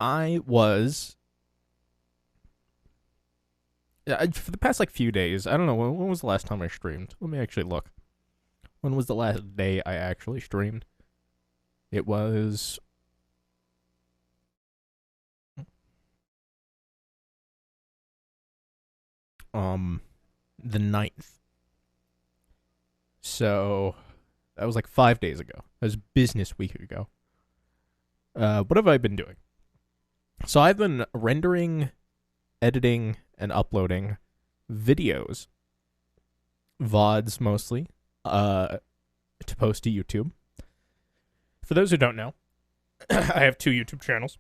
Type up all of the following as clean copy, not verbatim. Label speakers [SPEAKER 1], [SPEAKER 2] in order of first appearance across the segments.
[SPEAKER 1] I was for the past like few days. I don't know when was the last time I streamed. Let me actually look. When was the last day I actually streamed? It was um the ninth. So that was like 5 days ago. That was business week ago. What have I been doing? So I've been rendering, editing, and uploading videos, VODs mostly, to post to YouTube. For those who don't know, I have two YouTube channels.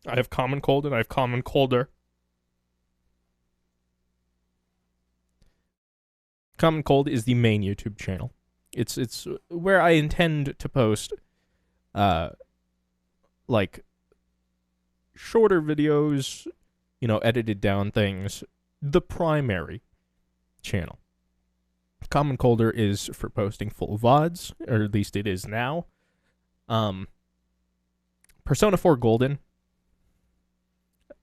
[SPEAKER 1] I have Common Cold and I have Common Colder. Common Cold is the main YouTube channel. It's where I intend to post uh like shorter videos, edited down things. The primary channel. Common Colder is for posting full VODs, or at least it is now. Persona 4 Golden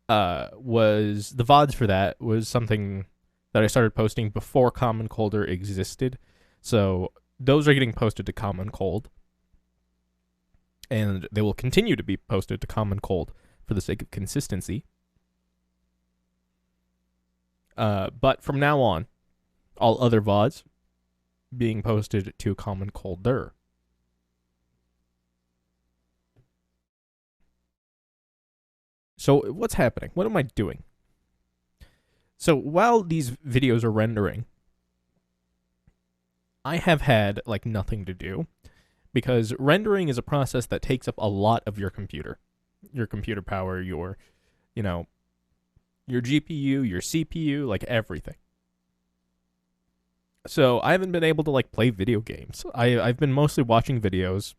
[SPEAKER 1] was the VODs for that was something that I started posting before Common Colder existed. So those are getting posted to Common Cold. And they will continue to be posted to Common Cold for the sake of consistency. But from now on, all other VODs being posted to Common Colder. So what's happening? What am I doing? So while these videos are rendering, I have had like nothing to do because rendering is a process that takes up a lot of your computer power, your GPU, your CPU, like everything. So I haven't been able to like play video games. I've been mostly watching videos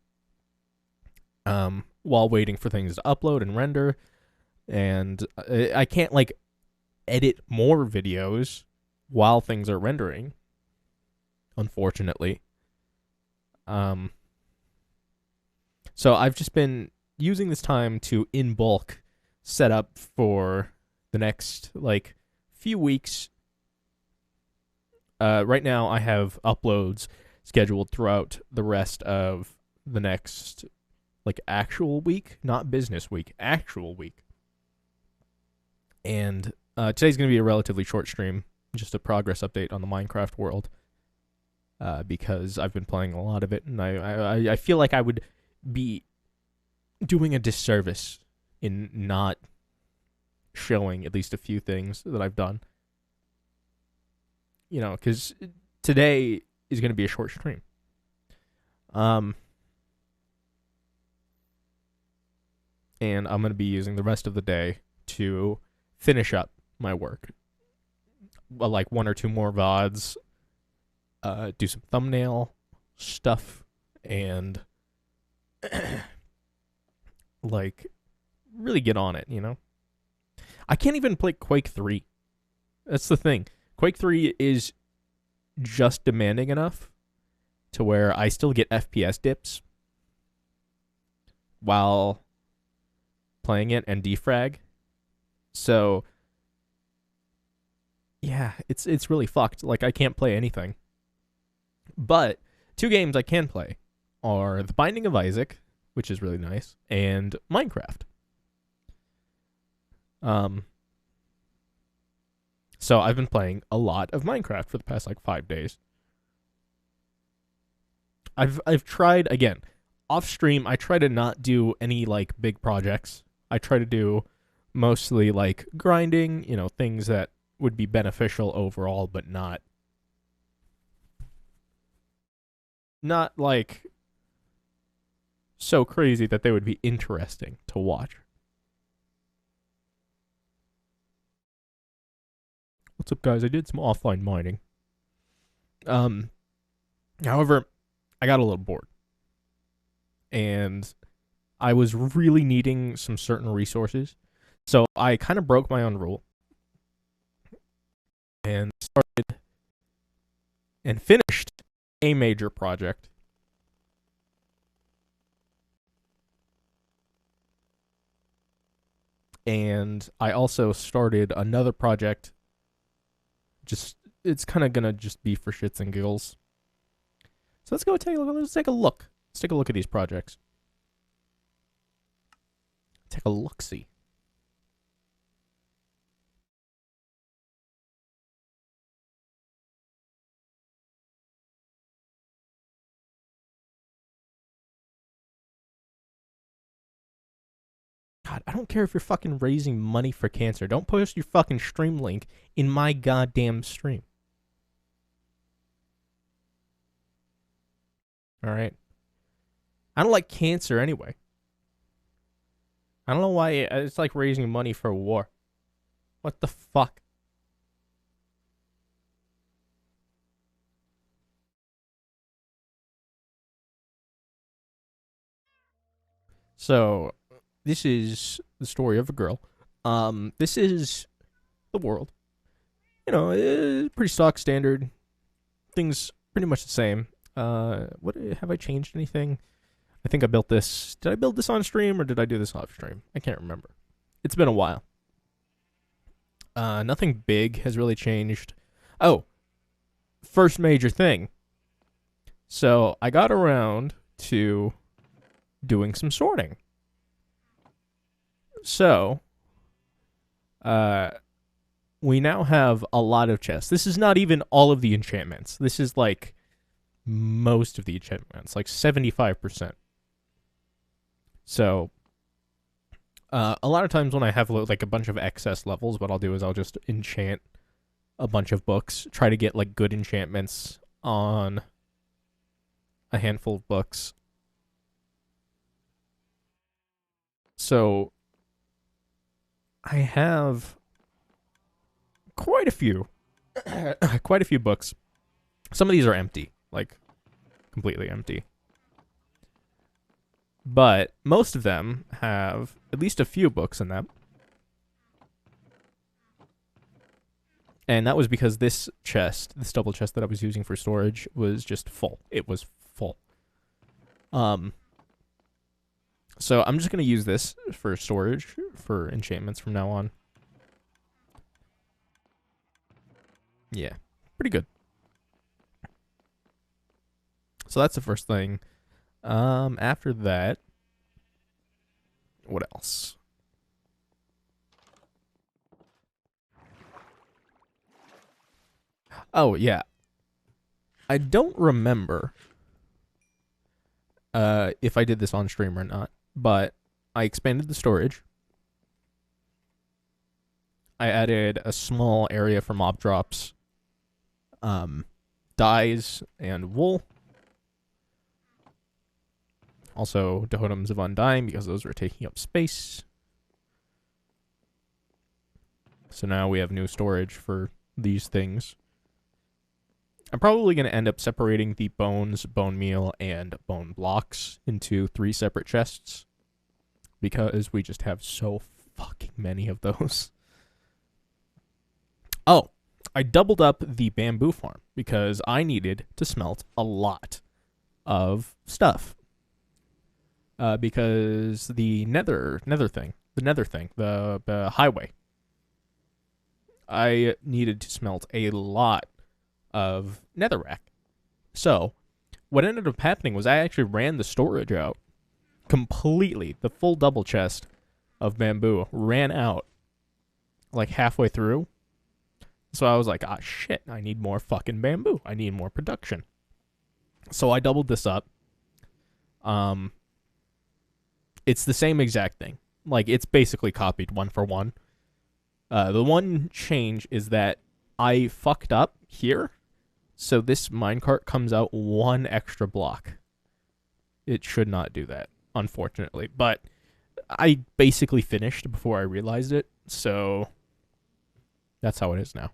[SPEAKER 1] while waiting for things to upload and render, and I can't like edit more videos while things are rendering, unfortunately. So I've just been using this time to in bulk set up for the next like few weeks. Right now I have uploads scheduled throughout the rest of the next like actual week, not business week, actual week. And today's going to be a relatively short stream, just a progress update on the Minecraft world, because I've been playing a lot of it, and I feel like I would be doing a disservice in not showing at least a few things that I've done. Because today is going to be a short stream. And I'm going to be using the rest of the day to finish up my work. Like one or two more VODs, do some thumbnail stuff, and like really get on it, I can't even play Quake 3. That's the thing. Quake 3 is just demanding enough to where I still get FPS dips while playing it and defrag. So yeah, it's really fucked. Like I can't play anything. But two games I can play are The Binding of Isaac, which is really nice, and Minecraft. So I've been playing a lot of Minecraft for the past like 5 days. I've tried again off stream. I try to not do any like big projects. I try to do mostly like grinding, things that would be beneficial overall, but not like so crazy that they would be interesting to watch. What's up, guys? I did some offline mining. However, I got a little bored, and I was really needing some certain resources, so I kind of broke my own rule and started and finished a major project. And I also started another project. Just it's kind of gonna just be for shits and giggles. So let's go take a look. Let's take a look. Let's take a look at these projects. Take a look-see. God, I don't care if you're fucking raising money for cancer. Don't post your fucking stream link in my goddamn stream. Alright? I don't like cancer anyway. I don't know why it's like raising money for war. What the fuck? So, this is the story of a girl. This is the world. You know, pretty stock standard. Things pretty much the same. What have I changed anything? I think I built this. Did I build this on stream or did I do this off stream? I can't remember. It's been a while. Nothing big has really changed. Oh, first major thing. So I got around to doing some sorting. So, we now have a lot of chests. This is not even all of the enchantments. This is like most of the enchantments, like 75%. So, a lot of times when I have like a bunch of excess levels, what I'll do is I'll just enchant a bunch of books, try to get like good enchantments on a handful of books. So, I have quite a few, quite a few books. Some of these are empty, like completely empty. But most of them have at least a few books in them. And that was because this chest, this double chest that I was using for storage, was just full. It was full. So I'm just going to use this for storage for enchantments from now on. Yeah, pretty good. So that's the first thing. After that, what else? Oh, yeah. I don't remember if I did this on stream or not, but I expanded the storage. I added a small area for mob drops, dyes, and wool. Also, Totems of Undying, because those were taking up space. So now we have new storage for these things. I'm probably going to end up separating the bones, bone meal, and bone blocks into 3 separate chests, because we just have so fucking many of those. Oh, I doubled up the bamboo farm because I needed to smelt a lot of stuff. Because the nether thing, the highway, I needed to smelt a lot of netherrack. So, what ended up happening was I actually ran the storage out completely. The full double chest of bamboo ran out like halfway through. So I was like, ah, shit, I need more fucking bamboo. I need more production. So I doubled this up. It's the same exact thing. Like, it's basically copied one for one. The one change is that I fucked up here. So this minecart comes out 1 extra block. It should not do that, unfortunately. But I basically finished before I realized it. So that's how it is now.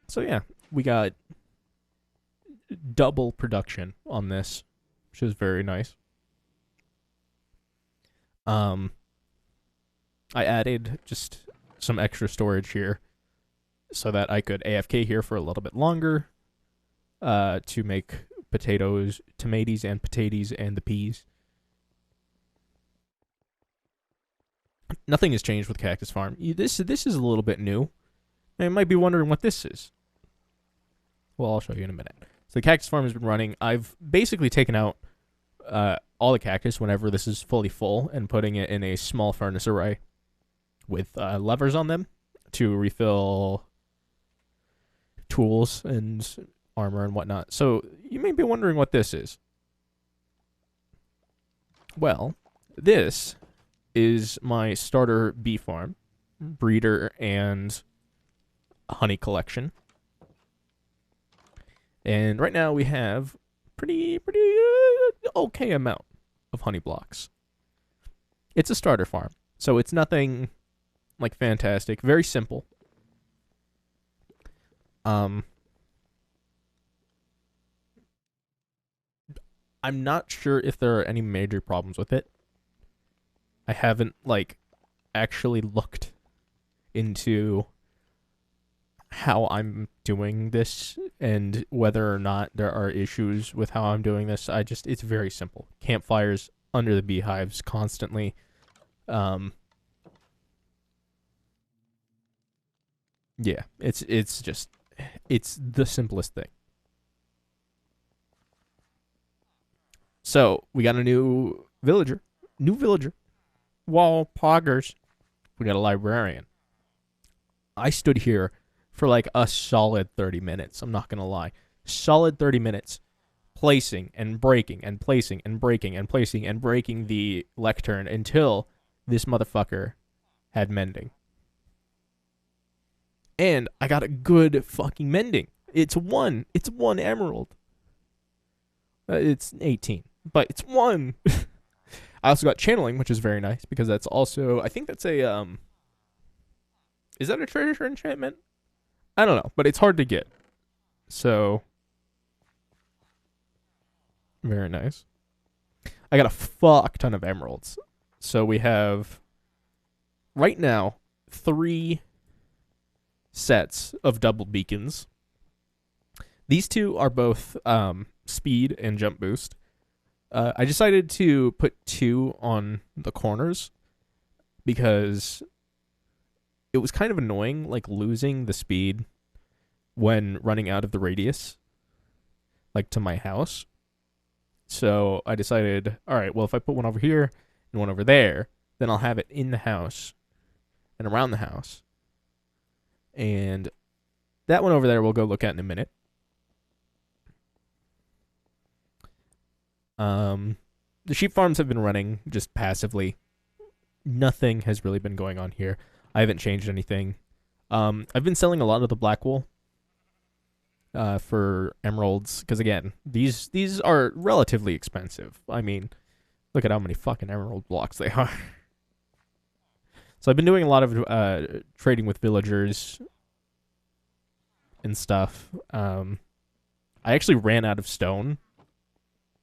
[SPEAKER 1] So yeah, we got double production on this, which is very nice. I added just some extra storage here so that I could AFK here for a little bit longer to make tomatoes, and potatoes, and the peas. Nothing has changed with Cactus Farm. This is a little bit new. You might be wondering what this is. Well, I'll show you in a minute. So the Cactus Farm has been running. I've basically taken out all the cactus whenever this is fully full and putting it in a small furnace array with levers on them to refill tools and armor and whatnot. So you may be wondering what this is. Well, this is my starter bee farm, breeder, and honey collection. And right now we have pretty okay amount of honey blocks. It's a starter farm, so it's nothing like fantastic. Very simple. I'm not sure if there are any major problems with it. I haven't like actually looked into how I'm doing this and whether or not there are issues with how I'm doing this. It's very simple. Campfires under the beehives constantly. Yeah, it's the simplest thing. So we got a new villager. Wall poggers. We got a librarian. I stood here for like a solid 30 minutes. I'm not going to lie. Solid 30 minutes placing and breaking and placing and breaking and placing and breaking the lectern until this motherfucker had mending. And I got a good fucking mending. It's one emerald. It's 18, but it's one. I also got channeling, which is very nice because that's also, I think that's a is that a treasure enchantment? I don't know, but it's hard to get. So very nice. I got a fuck ton of emeralds. So we have right now 3 sets of double beacons. These 2 are both speed and jump boost. I decided to put 2 on the corners because it was kind of annoying, like losing the speed when running out of the radius, like to my house. So I decided, all right, well, if I put one over here and one over there, then I'll have it in the house and around the house. And that one over there we'll go look at in a minute. The sheep farms have been running just passively. Nothing has really been going on here. I haven't changed anything. I've been selling a lot of the black wool for emeralds because again, these are relatively expensive. I mean, look at how many fucking emerald blocks they are. So I've been doing a lot of trading with villagers and stuff. I actually ran out of stone,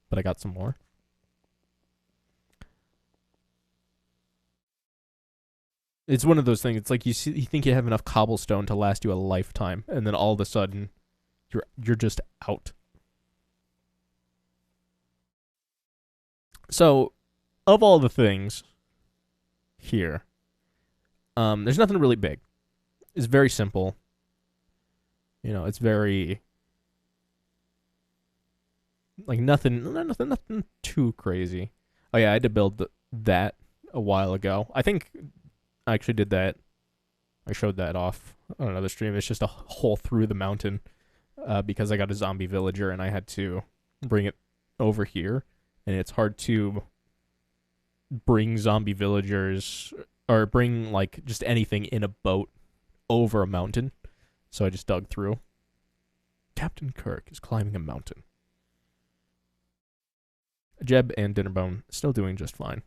[SPEAKER 1] but I got some more. It's one of those things. It's like you think you have enough cobblestone to last you a lifetime, and then all of a sudden, you're just out. So, of all the things here, there's nothing really big. It's very simple. You know, it's very like nothing too crazy. Oh yeah, I had to build that a while ago. I think I actually did that. I showed that off on another stream. It's just a hole through the mountain because I got a zombie villager and I had to bring it over here. And it's hard to bring zombie villagers or bring like just anything in a boat over a mountain. So I just dug through. Captain Kirk is climbing a mountain. Jeb and Dinnerbone still doing just fine.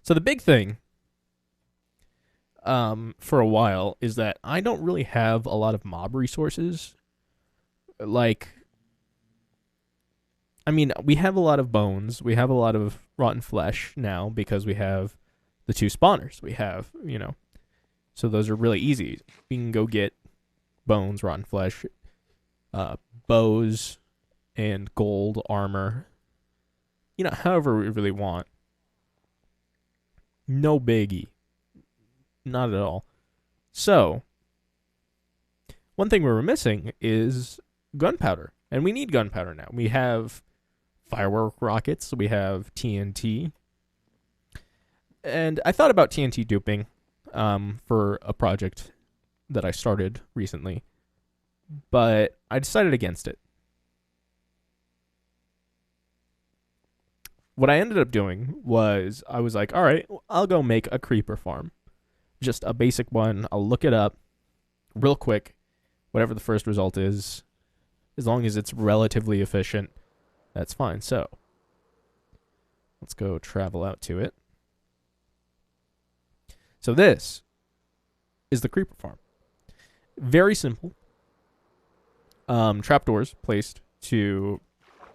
[SPEAKER 1] So the big thing for a while is that I don't really have a lot of mob resources. Like, I mean, we have a lot of bones. We have a lot of rotten flesh now because we have the 2 spawners. We have, you know, so those are really easy. We can go get bones, rotten flesh, bows, and gold armor. You know, however we really want. No biggie. Not at all. So, one thing we were missing is gunpowder. And we need gunpowder now. We have firework rockets, we have TNT. And I thought about TNT duping for a project that I started recently, but I decided against it. What I ended up doing was I was like, all right, I'll go make a creeper farm. Just a basic one. I'll look it up real quick, whatever the first result is. As long as it's relatively efficient, that's fine. So, let's go travel out to it. So this is the creeper farm. Very simple. Trapdoors placed to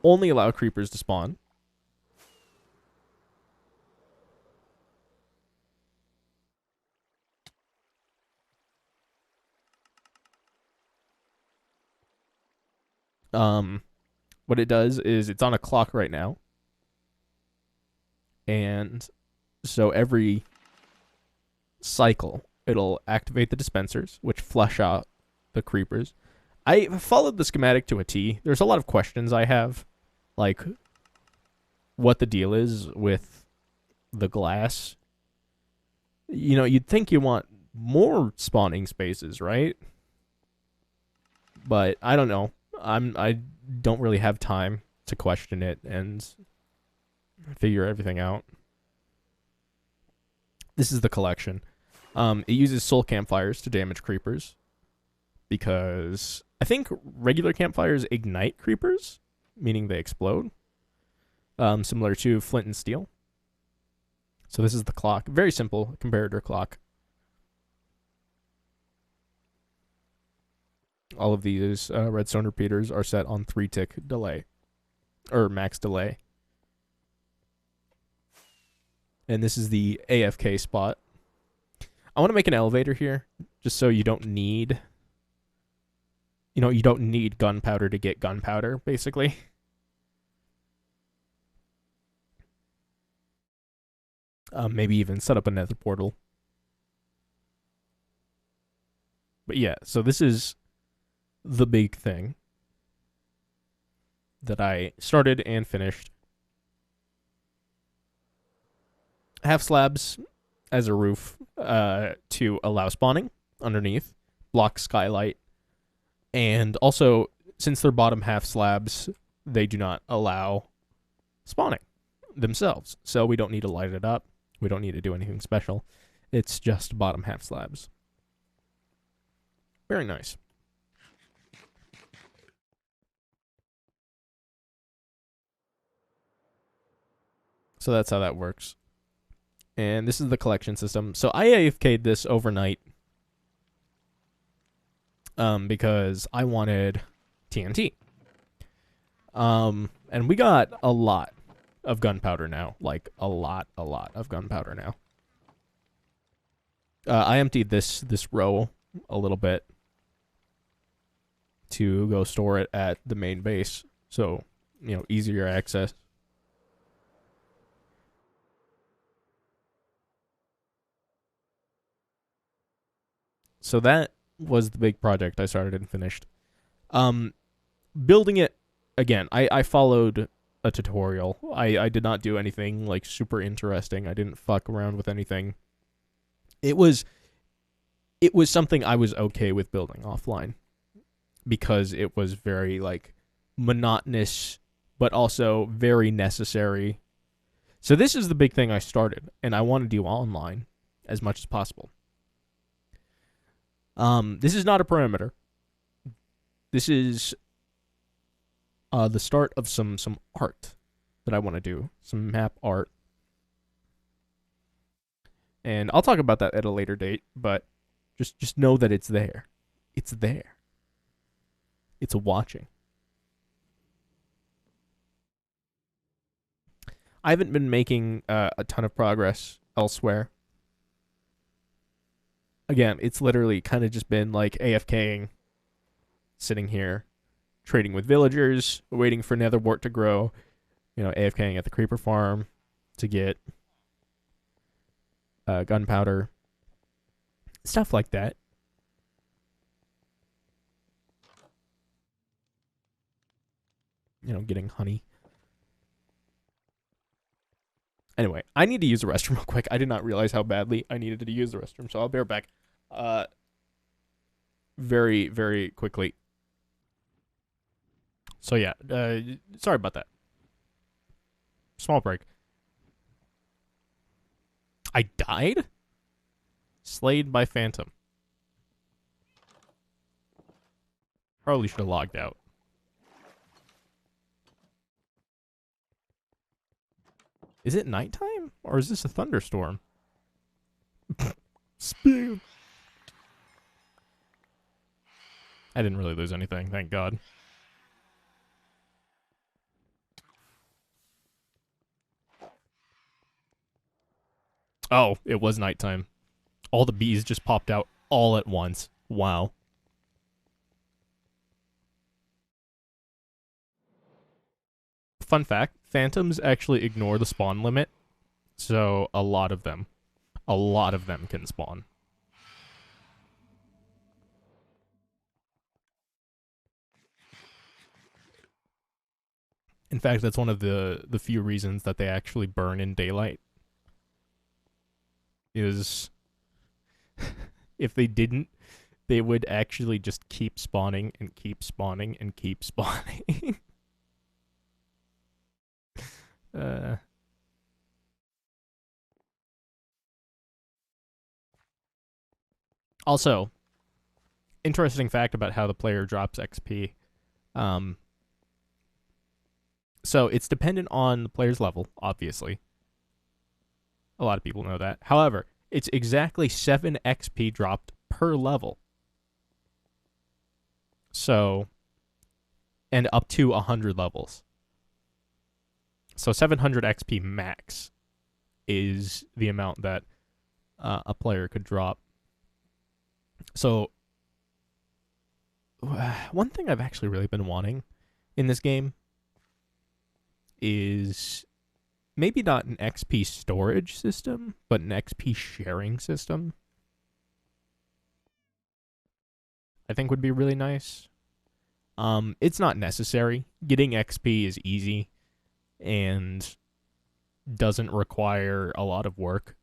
[SPEAKER 1] only allow creepers to spawn. What it does is it's on a clock right now. And so every cycle, it'll activate the dispensers, which flush out the creepers. I followed the schematic to a T. There's a lot of questions I have, like what the deal is with the glass. You know, you'd think you want more spawning spaces, right? But I don't know. I don't really have time to question it and figure everything out. This is the collection. It uses soul campfires to damage creepers because I think regular campfires ignite creepers, meaning they explode, similar to flint and steel. So this is the clock. Very simple comparator clock. All of these redstone repeaters are set on 3-tick delay, or max delay. And this is the AFK spot. I want to make an elevator here, just so you don't need, you don't need gunpowder to get gunpowder, basically. Maybe even set up a nether portal. But yeah, so this is the big thing that I started and finished. Half slabs as a roof to allow spawning underneath, block skylight, and also, since they're bottom half slabs, they do not allow spawning themselves. So we don't need to light it up. We don't need to do anything special. It's just bottom half slabs. Very nice. So that's how that works. And this is the collection system. So I AFK'd this overnight because I wanted TNT. And we got a lot of gunpowder now. Like, a lot of gunpowder now. I emptied this row a little bit to go store it at the main base. So, easier access. So that was the big project I started and finished. Building it, again, I followed a tutorial. I did not do anything like super interesting. I didn't fuck around with anything. It was something I was okay with building offline because it was very like monotonous but also very necessary. So this is the big thing I started, and I want to do online as much as possible. This is not a perimeter. This is the start of some art that I want to do, some map art. And I'll talk about that at a later date, but just know that it's there. It's there. It's watching. I haven't been making a ton of progress elsewhere. Again, it's literally kind of just been like AFKing, sitting here, trading with villagers, waiting for nether wart to grow, AFKing at the creeper farm to get gunpowder, stuff like that. You know, getting honey. Anyway, I need to use the restroom real quick. I did not realize how badly I needed to use the restroom, so I'll be right back. Uh, very, very quickly. So yeah, sorry about that. Small break. I died? Slayed by Phantom. Probably should have logged out. Is it nighttime? Or is this a thunderstorm? Speed. I didn't really lose anything, thank God. Oh, it was nighttime. All the bees just popped out all at once. Wow. Fun fact, phantoms actually ignore the spawn limit, so a lot of them can spawn. In fact, that's one of the few reasons that they actually burn in daylight. Is if they didn't, they would actually just keep spawning and keep spawning and keep spawning. uh, Also, interesting fact about how the player drops XP. Um, so it's dependent on the player's level, obviously. A lot of people know that. However, it's exactly 7 XP dropped per level. So, and up to 100 levels. So 700 XP max is the amount that a player could drop. So, one thing I've actually really been wanting in this game is maybe not an XP storage system, but an XP sharing system. I think would be really nice. It's not necessary. Getting XP is easy and doesn't require a lot of work.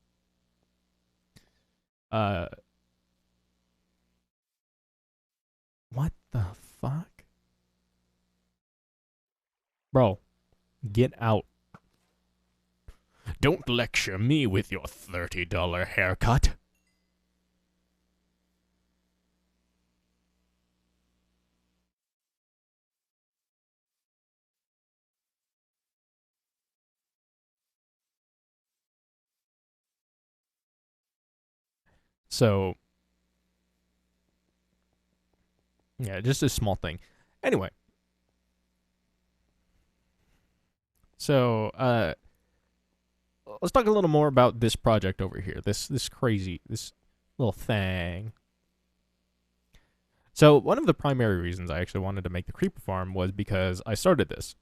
[SPEAKER 1] Uh, what the fuck? Bro, get out. Don't lecture me with your $30 haircut. So, yeah, just a small thing. Anyway, so let's talk a little more about this project over here. This little thing. So one of the primary reasons I actually wanted to make the creeper farm was because I started this.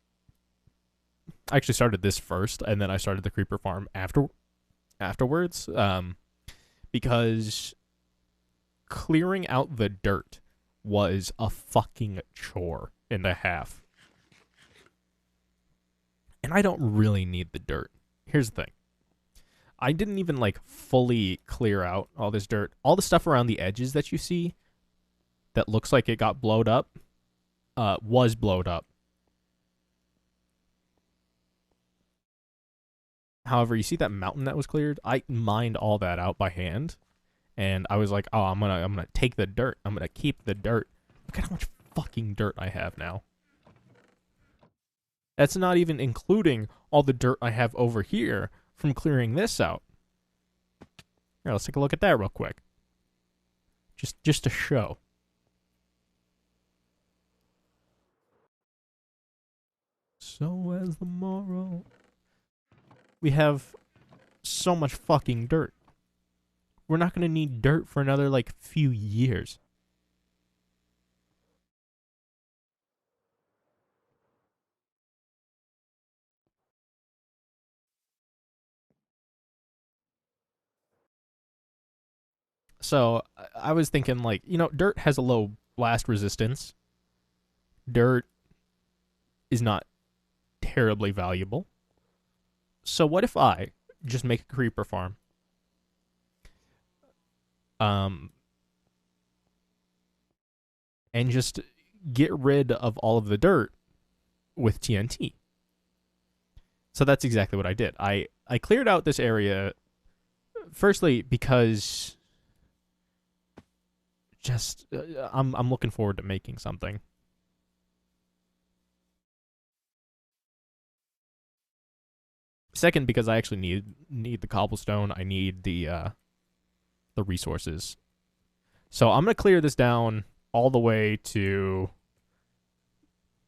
[SPEAKER 1] I actually started this first, and then I started the creeper farm afterwards. Because clearing out the dirt was a fucking chore and a half. And I don't really need the dirt. Here's the thing. I didn't even like fully clear out all this dirt. All the stuff around the edges that you see that looks like it got blowed up was blowed up. However, you see that mountain that was cleared? I mined all that out by hand. And I was like, oh, I'm gonna take the dirt. I'm gonna keep the dirt. Look at how much fucking dirt I have now. That's not even including all the dirt I have over here from clearing this out. Here, let's take a look at that real quick. Just to show. So as the morrow. We have so much fucking dirt. We're not gonna need dirt for another like few years. So I was thinking, like, dirt has a low blast resistance. Dirt is not terribly valuable. So what if I just make a creeper farm? Um, and just get rid of all of the dirt with TNT. So that's exactly what I did. I cleared out this area firstly because just I'm looking forward to making something. Second, because I actually need the cobblestone. I need the resources. So I'm gonna clear this down all the way to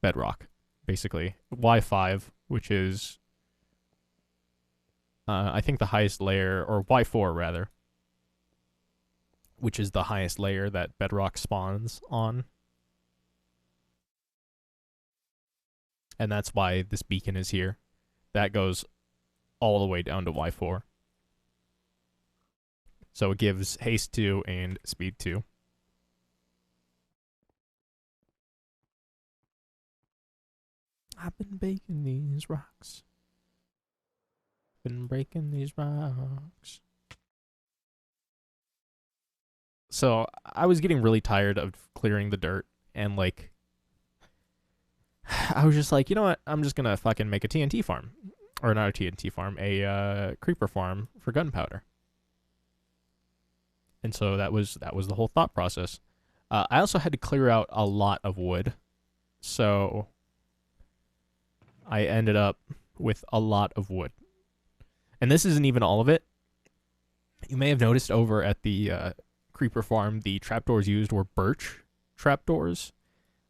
[SPEAKER 1] bedrock, basically Y5, which is I think the highest layer, or Y4 rather, which is the highest layer that bedrock spawns on, and that's why this beacon is here. That goes all the way down to Y4. So it gives haste 2 and speed 2. I've been baking these rocks. Been breaking these rocks. So I was getting really tired of clearing the dirt, and like I was just like, you know what? I'm just gonna fucking make a TNT farm, or not a TNT farm, a creeper farm for gunpowder. And so that was the whole thought process. I also had to clear out a lot of wood, so I ended up with a lot of wood. And this isn't even all of it. You may have noticed over at the creeper farm, the trapdoors used were birch trapdoors.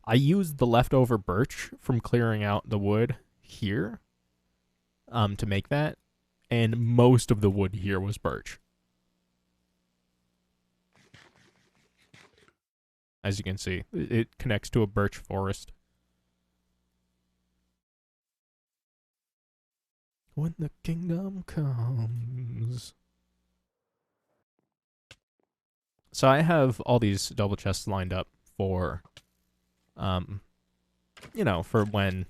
[SPEAKER 1] I used the leftover birch from clearing out the wood here to make that, and most of the wood here was birch. As you can see, it connects to a birch forest. When the kingdom comes. So I have all these double chests lined up for, for when.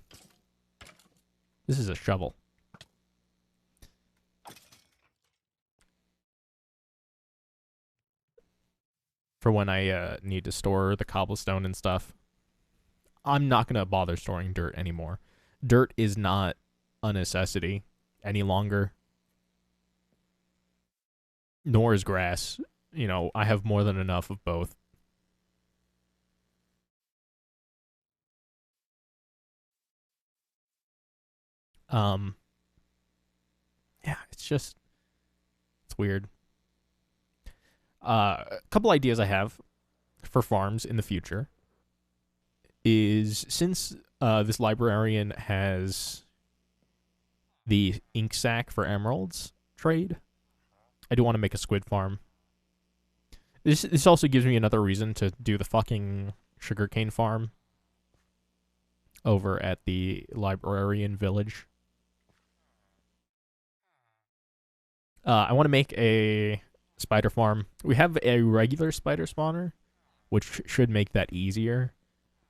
[SPEAKER 1] This is a shovel. For when I need to store the cobblestone and stuff. I'm not going to bother storing dirt anymore. Dirt is not a necessity any longer. Nor is grass. I have more than enough of both. Um, yeah, it's weird. A couple ideas I have for farms in the future is, since this librarian has the ink sac for emeralds trade, I do want to make a squid farm. This also gives me another reason to do the fucking sugarcane farm over at the librarian village. I want to make a spider farm. We have a regular spider spawner, which should make that easier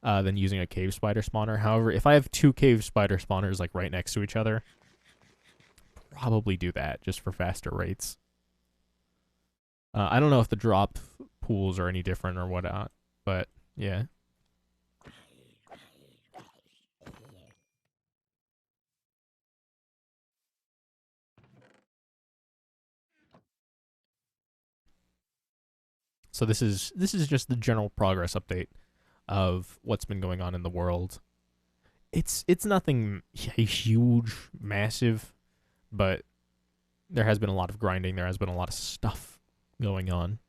[SPEAKER 1] than using a cave spider spawner. However, if I have two cave spider spawners like right next to each other, probably do that just for faster rates. I don't know if the drop pools are any different or whatnot, but yeah. So this is just the general progress update of what's been going on in the world. It's nothing huge, massive, but there has been a lot of grinding. There has been a lot of stuff going on.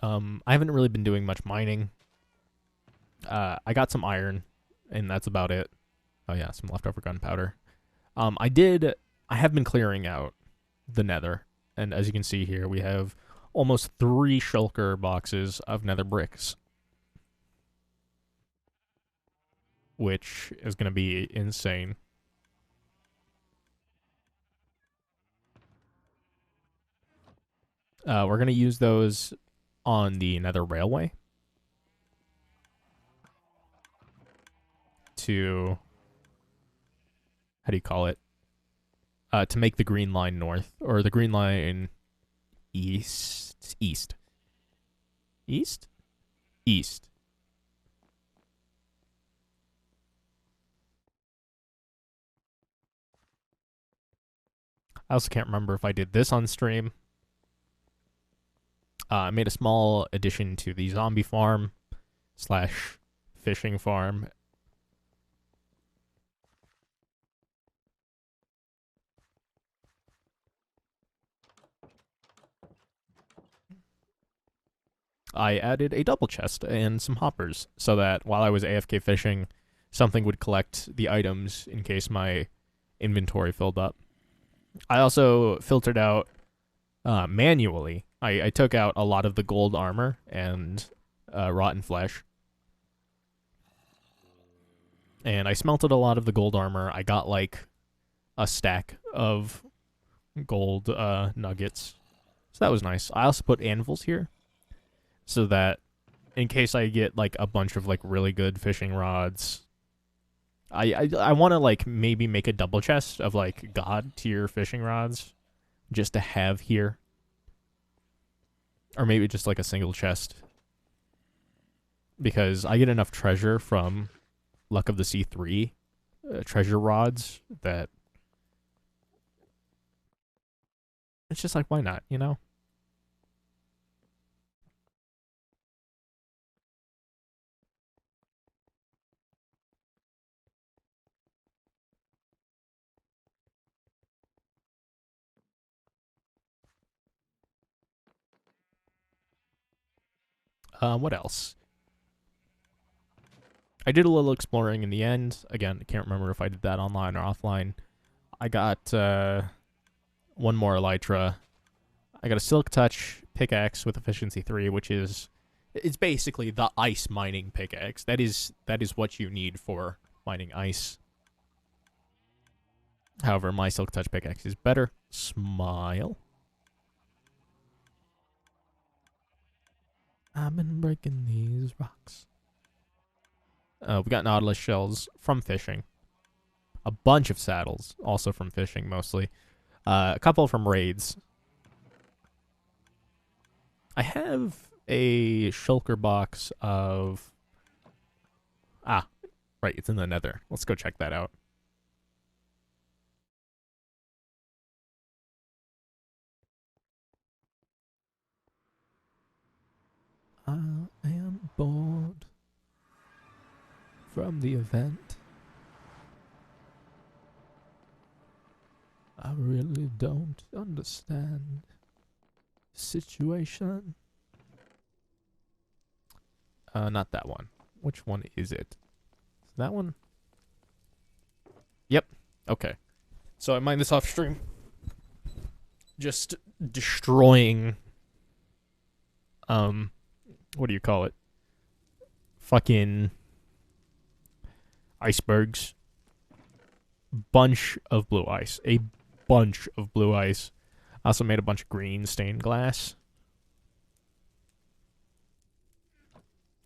[SPEAKER 1] I haven't really been doing much mining. I got some iron, and that's about it. Oh yeah, some leftover gunpowder. I have been clearing out the nether, and as you can see here, we have almost 3 shulker boxes of nether bricks, which is going to be insane. We're going to use those on the Nether Railway to, how do you call it? To make the green line north, or the green line east. East? East. I also can't remember if I did this on stream. I made a small addition to the zombie farm slash fishing farm. I added a double chest and some hoppers so that while I was AFK fishing, something would collect the items in case my inventory filled up. I also filtered out manually. I took out a lot of the gold armor and rotten flesh. And I smelted a lot of the gold armor. I got like a stack of gold nuggets. So that was nice. I also put anvils here so that in case I get like a bunch of like really good fishing rods, I want to like maybe make a double chest of like god tier fishing rods just to have here, or maybe just like a single chest, because I get enough treasure from Luck of the Sea 3 treasure rods that it's just like, why not, you know? What else? I did a little exploring in the end. Again, I can't remember if I did that online or offline. I got one more elytra. I got a silk touch pickaxe with efficiency 3, which is it's basically the ice mining pickaxe. That is what you need for mining ice. However, my silk touch pickaxe is better. Smile. I've been breaking these rocks. We got nautilus shells from fishing. A bunch of saddles, also from fishing mostly. A couple from raids. I have a shulker box of... Ah, right, it's in the nether. Let's go check that out. I am bored from the event. I really don't understand the situation. Not that one. Which one is it? That one? Yep. Okay. So I mined this off stream. Just destroying what do you call it? Fucking icebergs. Bunch of blue ice. A bunch of blue ice. I also made a bunch of green stained glass.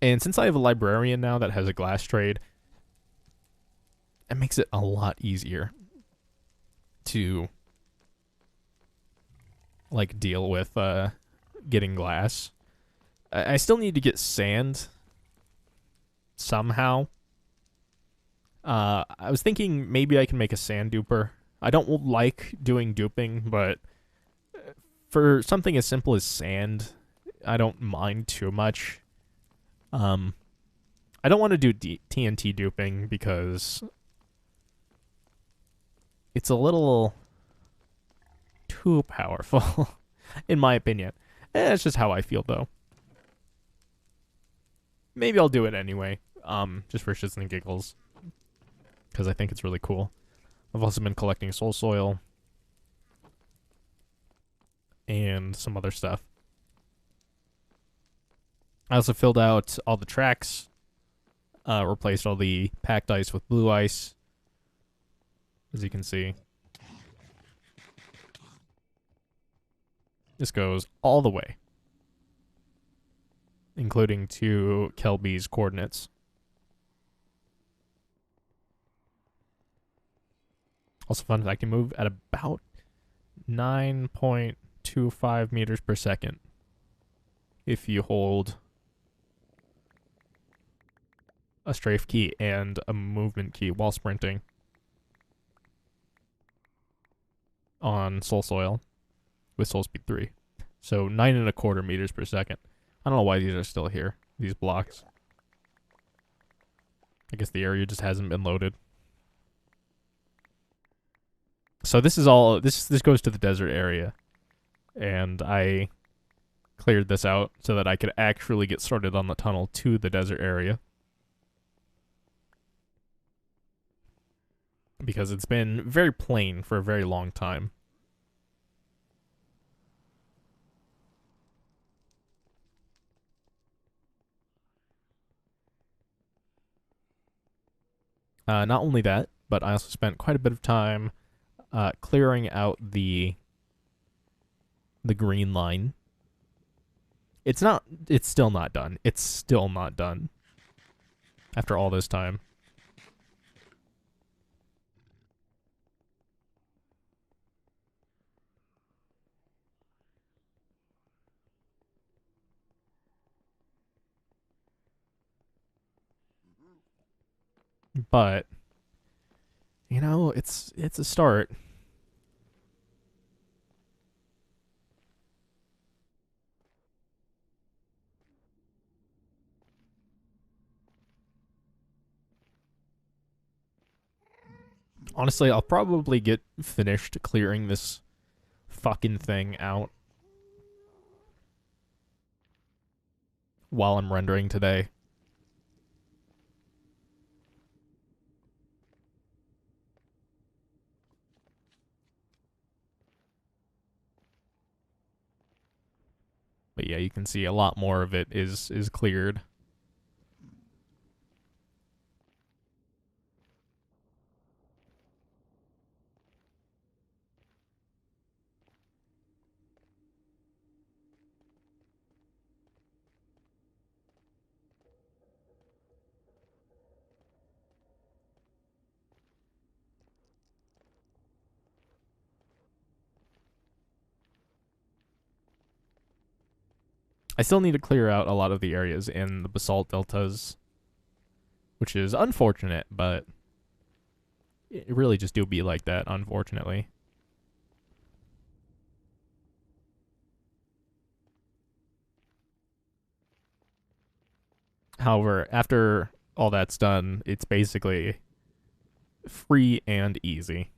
[SPEAKER 1] And since I have a librarian now that has a glass trade, it makes it a lot easier to like deal with getting glass. I still need to get sand somehow. I was thinking maybe I can make a sand duper. I don't like doing duping, but for something as simple as sand, I don't mind too much. I don't want to do TNT duping because it's a little too powerful, in my opinion. It's just how I feel, though. Maybe I'll do it anyway, just for shits and giggles, because I think it's really cool. I've also been collecting soul soil and some other stuff. I also filled out all the tracks, replaced all the packed ice with blue ice, as you can see. This goes all the way, including to Kelby's coordinates. Also, fun fact, you move at about 9.25 meters per second if you hold a strafe key and a movement key while sprinting on Soul Soil with Soul Speed 3. So 9.25 meters per second. I don't know why these are still here, these blocks. I guess the area just hasn't been loaded. So this is all, this goes to the desert area. And I cleared this out so that I could actually get started on the tunnel to the desert area. Because it's been very plain for a very long time. Not only that, but I also spent quite a bit of time clearing out the green line. It's still not done. It's still not done. After all this time. But you know, it's a start. Honestly, I'll probably get finished clearing this fucking thing out while I'm rendering today. But yeah, you can see a lot more of it is cleared. I still need to clear out a lot of the areas in the basalt deltas, which is unfortunate, but it really just do be like that, unfortunately. However, after all that's done, it's basically free and easy.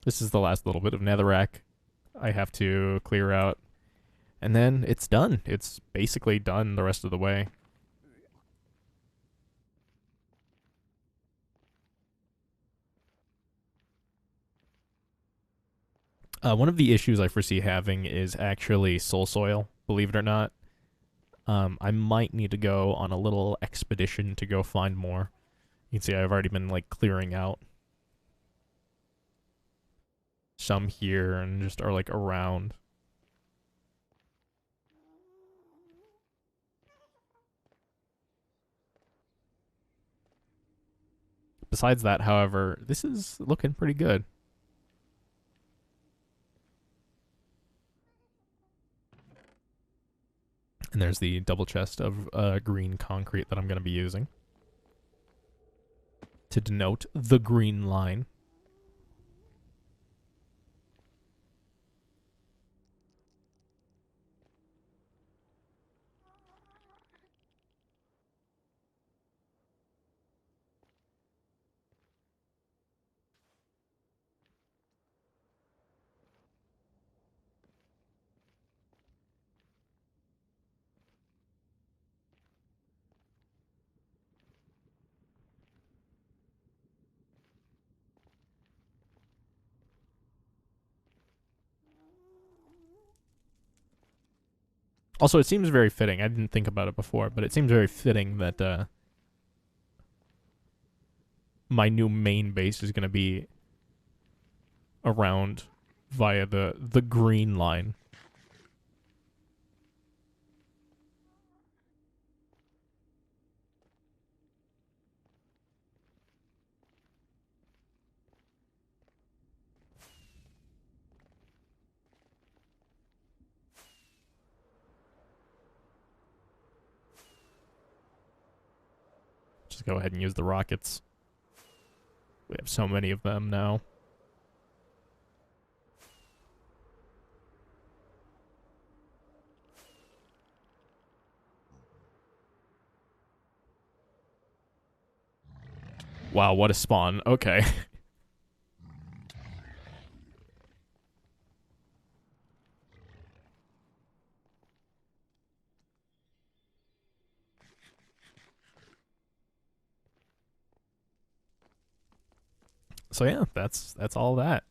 [SPEAKER 1] This is the last little bit of netherrack I have to clear out. And then it's done. It's basically done the rest of the way. One of the issues I foresee having is actually soul soil, believe it or not. I might need to go on a little expedition to go find more. You can see I've already been like clearing out some here and just are like around. Besides that, however, this is looking pretty good. And there's the double chest of green concrete that I'm going to be using to denote the green line. Also, it seems very fitting. I didn't think about it before, but it seems very fitting that my new main base is going to be around via the green line. Just go ahead and use the rockets. We have so many of them now. Wow, what a spawn. Okay. So yeah, that's all that.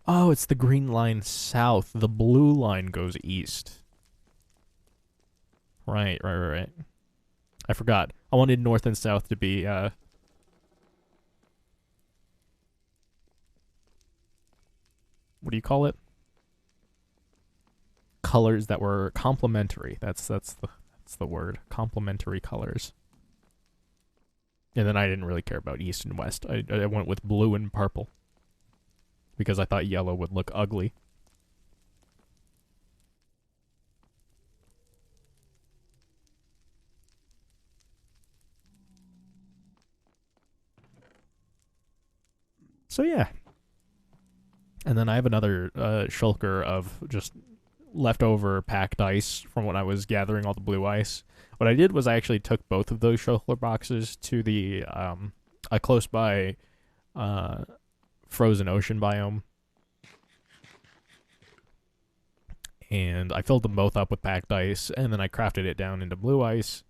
[SPEAKER 1] Oh, it's the green line south. The blue line goes east. Right. I forgot. I wanted north and south to be what do you call it? Colors that were complementary. That's the word. Complementary colors. And then I didn't really care about east and west. I went with blue and purple because I thought yellow would look ugly. So yeah. And then I have another shulker of just leftover packed ice from when I was gathering all the blue ice. What I did was I actually took both of those shulker boxes to the a close by frozen ocean biome, and I filled them both up with packed ice, and then I crafted it down into blue ice,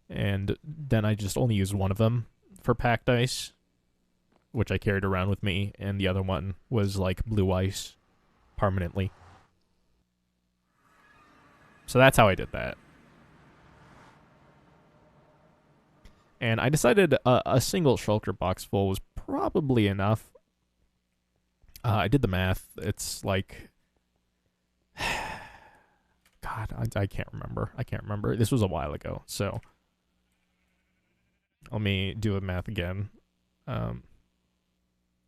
[SPEAKER 1] and then I just only used one of them for packed ice, which I carried around with me, and the other one was like blue ice permanently. So that's how I did that. And I decided a single shulker box full was probably enough. I did the math. It's like... God, I can't remember. I can't remember. This was a while ago, so... Let me do the math again.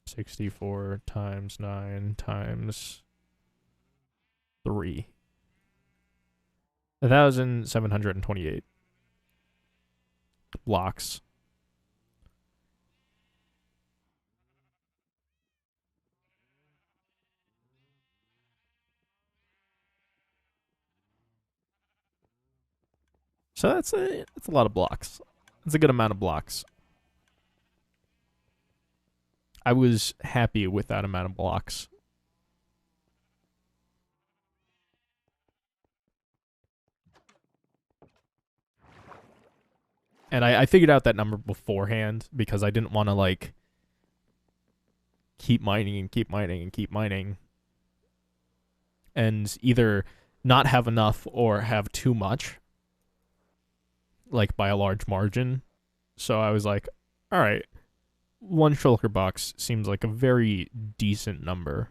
[SPEAKER 1] 64 times 9 times 3. 1,728 blocks. So that's a lot of blocks. It's a good amount of blocks. I was happy with that amount of blocks. And I figured out that number beforehand because I didn't want to, like, keep mining and keep mining and keep mining. And either not have enough or have too much. Like, by a large margin. So I was like, alright, one shulker box seems like a very decent number.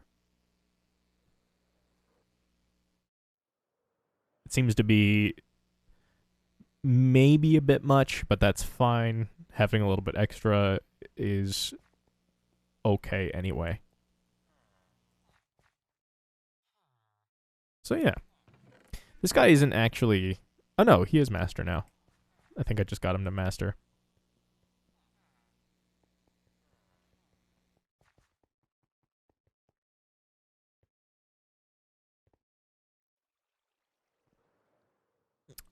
[SPEAKER 1] It seems to be maybe a bit much, but that's fine. Having a little bit extra is okay anyway. So yeah. This guy isn't actually... Oh no, he is master now. I think I just got him to master.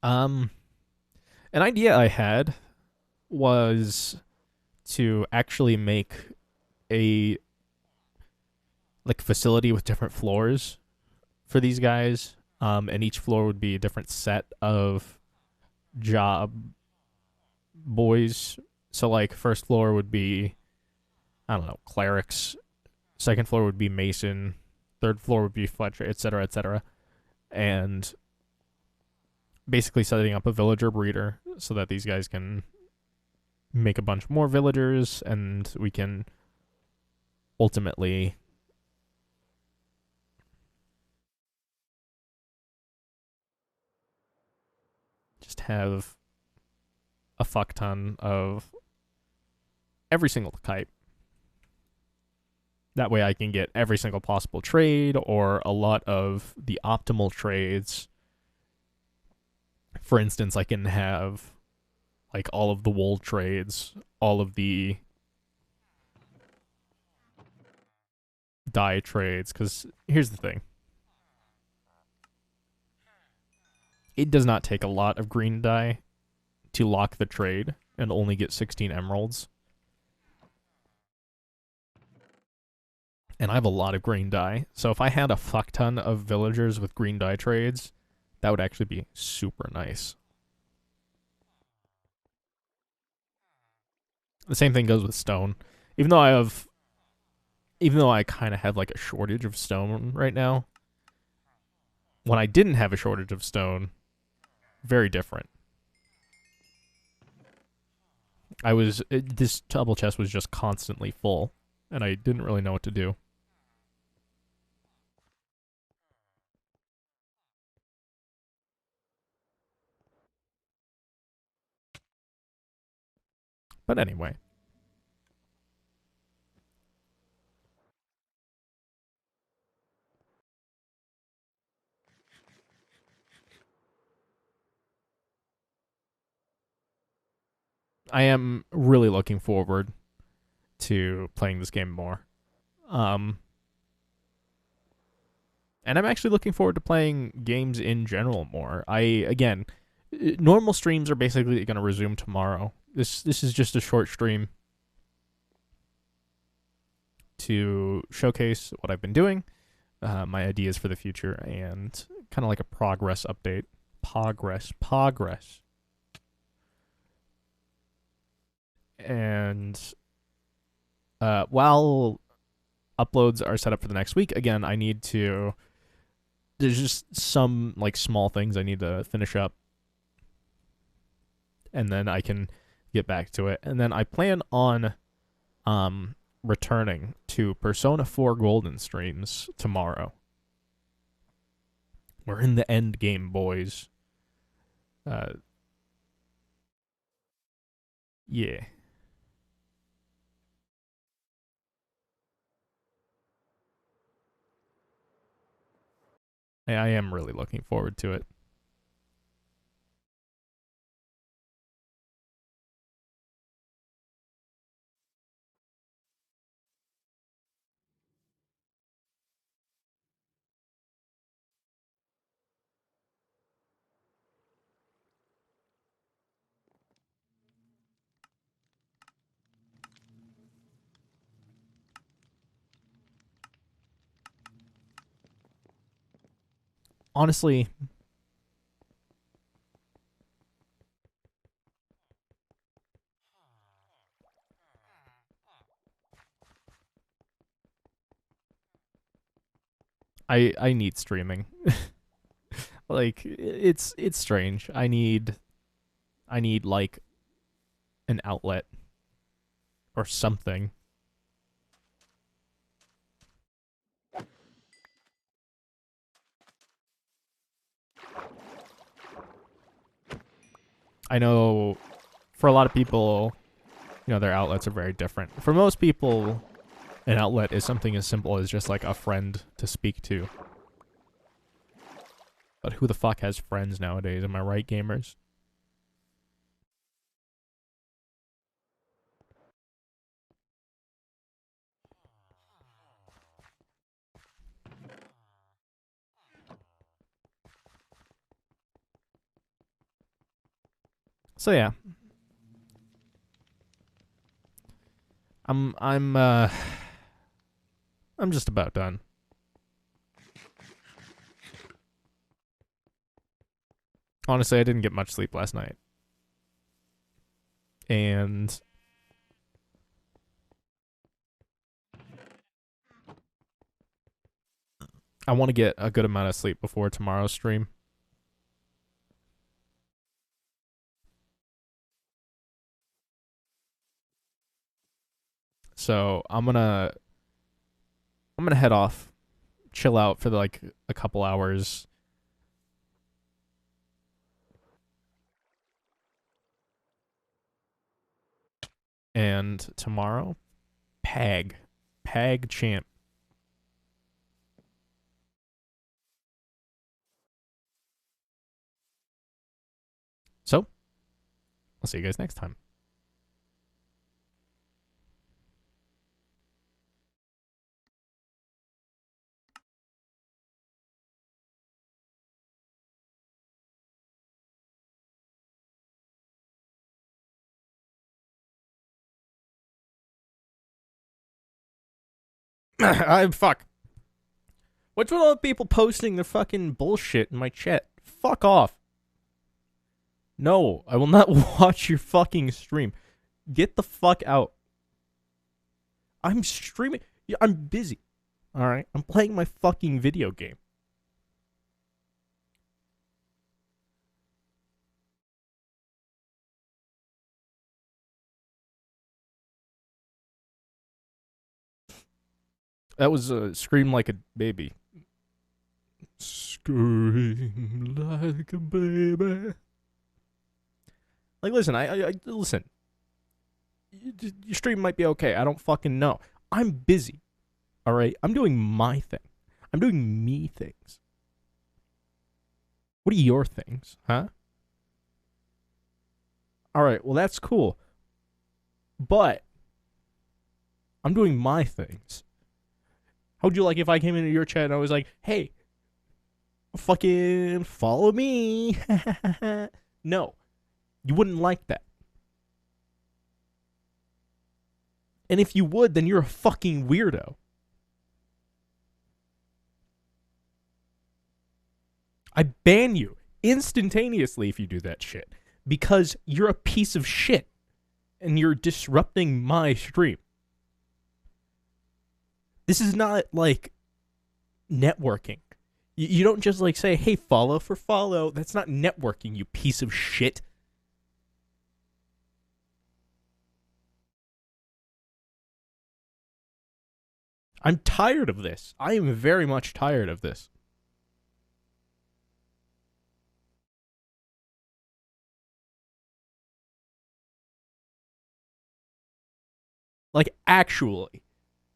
[SPEAKER 1] An idea I had was to actually make a like facility with different floors for these guys. And each floor would be a different set of job boys. So like first floor would be, I don't know, clerics. Second floor would be mason. Third floor would be Fletcher, etc., etc. and basically setting up a villager breeder so that these guys can make a bunch more villagers, and we can ultimately just have a fuck ton of every single type. That way I can get every single possible trade or a lot of the optimal trades. For instance, I can have like all of the wool trades, all of the dye trades, because here's the thing. It does not take a lot of green dye to lock the trade and only get 16 emeralds. And I have a lot of green dye. So if I had a fuck ton of villagers with green dye trades, that would actually be super nice. The same thing goes with stone. Even though I kind of have like a shortage of stone right now, when I didn't have a shortage of stone, very different. This double chest was just constantly full, and I didn't really know what to do. But anyway, I am really looking forward to playing this game more. Um, and I'm actually looking forward to playing games in general more. Again, normal streams are basically going to resume tomorrow. This is just a short stream to showcase what I've been doing, my ideas for the future, and kind of like a progress update. Progress. And while uploads are set up for the next week, again, I need to. There's just some like small things I need to finish up, and then I can get back to it. And then I plan on returning to Persona 4 Golden streams tomorrow. We're in the end game, boys. Yeah. I am really looking forward to it. Honestly, I need streaming. Like it's strange. I need like an outlet or something. I know for a lot of people, their outlets are very different. For most people, an outlet is something as simple as just like a friend to speak to. But who the fuck has friends nowadays? Am I right, gamers? So yeah, I'm I'm uh I'm just about done. Honestly, I didn't get much sleep last night. And I want to get a good amount of sleep before tomorrow's stream. So I'm gonna head off, chill out for like a couple hours. And tomorrow, Pag champ. So, I'll see you guys next time. Fuck. What's with all the people posting their fucking bullshit in my chat? Fuck off. No, I will not watch your fucking stream. Get the fuck out. I'm streaming. I'm busy. Alright? I'm playing my fucking video game. That was Scream Like a Baby. Scream like a baby. Like, listen, I listen. Your stream might be okay. I don't fucking know. I'm busy. All right? I'm doing my thing. I'm doing me things. What are your things, huh? All right, well, that's cool. But I'm doing my things. How would you like if I came into your chat and I was like, hey, fucking follow me? No, you wouldn't like that. And if you would, then you're a fucking weirdo. I ban you instantaneously if you do that shit. Because you're a piece of shit. And you're disrupting my stream. This is not like networking. You don't just like say, hey, follow for follow. That's not networking, you piece of shit. I'm tired of this. I am very much tired of this. Like, actually,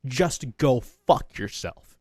[SPEAKER 1] just go fuck yourself.